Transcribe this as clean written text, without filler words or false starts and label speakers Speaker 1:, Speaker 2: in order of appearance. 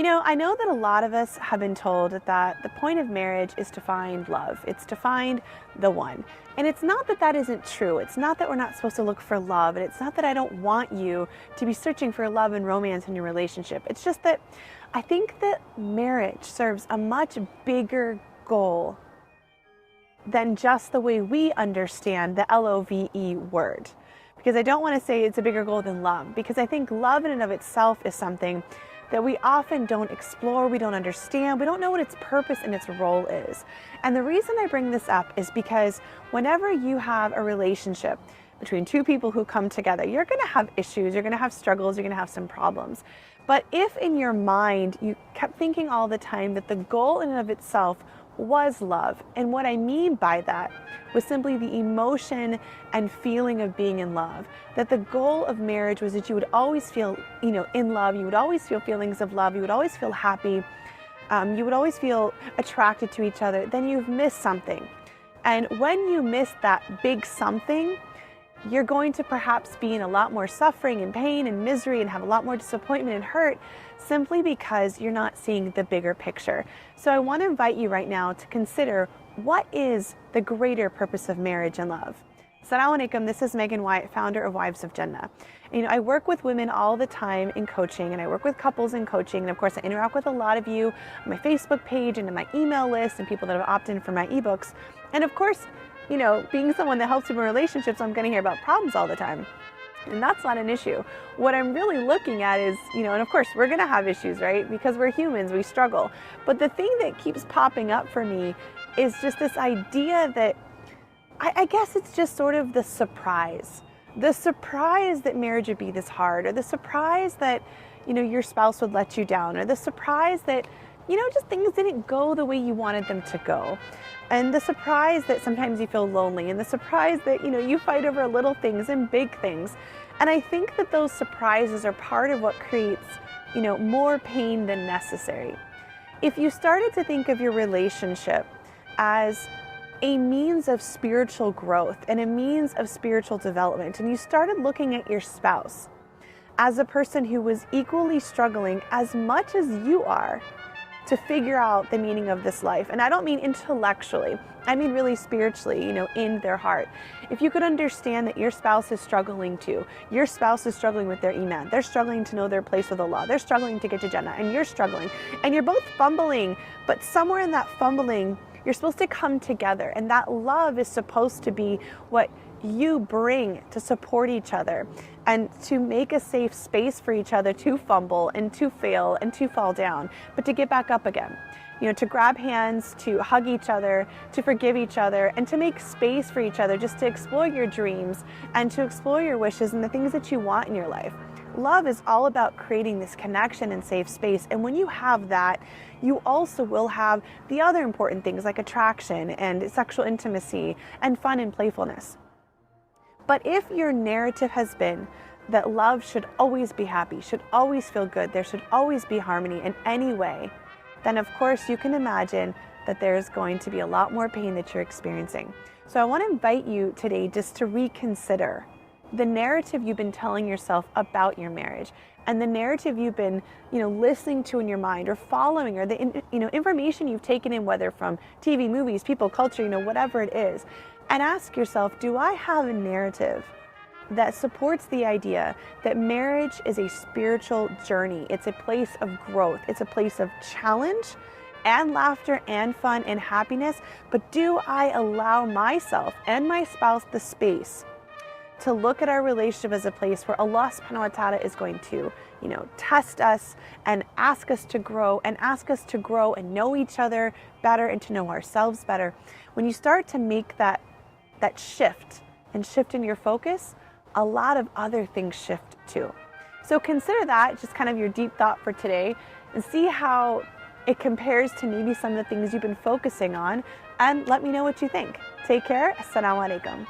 Speaker 1: I know that a lot of us have been told that the point of marriage is to find love. It's to find the one. And it's not that that isn't true. It's not that we're not supposed to look for love. And it's not that I don't want you to be searching for love and romance in your relationship. It's just that I think that marriage serves a much bigger goal than just the way we understand the LOVE word. Because I don't want to say it's a bigger goal than love, because I think love in and of itself is something that we often don't explore, we don't understand, we don't know what its purpose and its role is. And the reason I bring this up is because whenever you have a relationship between two people who come together, you're going to have issues, you're going to have struggles, you're going to have some problems. But if in your mind you kept thinking all the time that the goal in and of itself was love, and what I mean by that was simply the emotion and feeling of being in love, that the goal of marriage was that you would always feel, in love, you would always feel feelings of love, you would always feel happy, you would always feel attracted to each other, then you've missed something. And when you miss that big something, you're going to perhaps be in a lot more suffering and pain and misery and have a lot more disappointment and hurt, simply because you're not seeing the bigger picture. So I want to invite you right now to consider, what is the greater purpose of marriage and love? Assalamu alaikum, this is Meghan Wyatt, founder of Wives of Jenna. I work with women all the time in coaching, and I work with couples in coaching, and of course I interact with a lot of you on my Facebook page and in my email list and people that have opted in for my ebooks. And of course, being someone that helps people in relationships, I'm going to hear about problems all the time. And that's not an issue. What I'm really looking at is, and of course we're going to have issues, right? Because we're humans, we struggle. But the thing that keeps popping up for me is just this idea that, I guess it's just sort of the surprise. The surprise that marriage would be this hard, or the surprise that, your spouse would let you down, or the surprise that, just things didn't go the way you wanted them to go. And the surprise that sometimes you feel lonely, and the surprise that, you fight over little things and big things. And I think that those surprises are part of what creates, more pain than necessary. If you started to think of your relationship as a means of spiritual growth and a means of spiritual development, and you started looking at your spouse as a person who was equally struggling as much as you are to figure out the meaning of this life. And I don't mean intellectually, I mean really spiritually, in their heart. If you could understand that your spouse is struggling too, your spouse is struggling with their iman, they're struggling to know their place with Allah, they're struggling to get to Jenna, and you're struggling, and you're both fumbling, but somewhere in that fumbling, you're supposed to come together, and that love is supposed to be what you bring to support each other and to make a safe space for each other to fumble and to fail and to fall down, but to get back up again. To grab hands, to hug each other, to forgive each other, and to make space for each other, just to explore your dreams and to explore your wishes and the things that you want in your life. Love is all about creating this connection and safe space. And when you have that, you also will have the other important things like attraction and sexual intimacy and fun and playfulness. But if your narrative has been that love should always be happy, should always feel good, there should always be harmony in any way, then of course you can imagine that there's going to be a lot more pain that you're experiencing. So I want to invite you today just to reconsider the narrative you've been telling yourself about your marriage, and the narrative you've been, listening to in your mind or following, or the, information you've taken in, whether from TV, movies, people, culture, whatever it is. And ask yourself, do I have a narrative that supports the idea that marriage is a spiritual journey? It's a place of growth. It's a place of challenge and laughter and fun and happiness. But do I allow myself and my spouse the space to look at our relationship as a place where Allah subhanahu wa ta'ala is going to, test us and ask us to grow and know each other better and to know ourselves better? When you start to make that shift in your focus, a lot of other things shift too. So consider that just kind of your deep thought for today, and see how it compares to maybe some of the things you've been focusing on, and let me know what you think. Take care. Assalamu alaikum.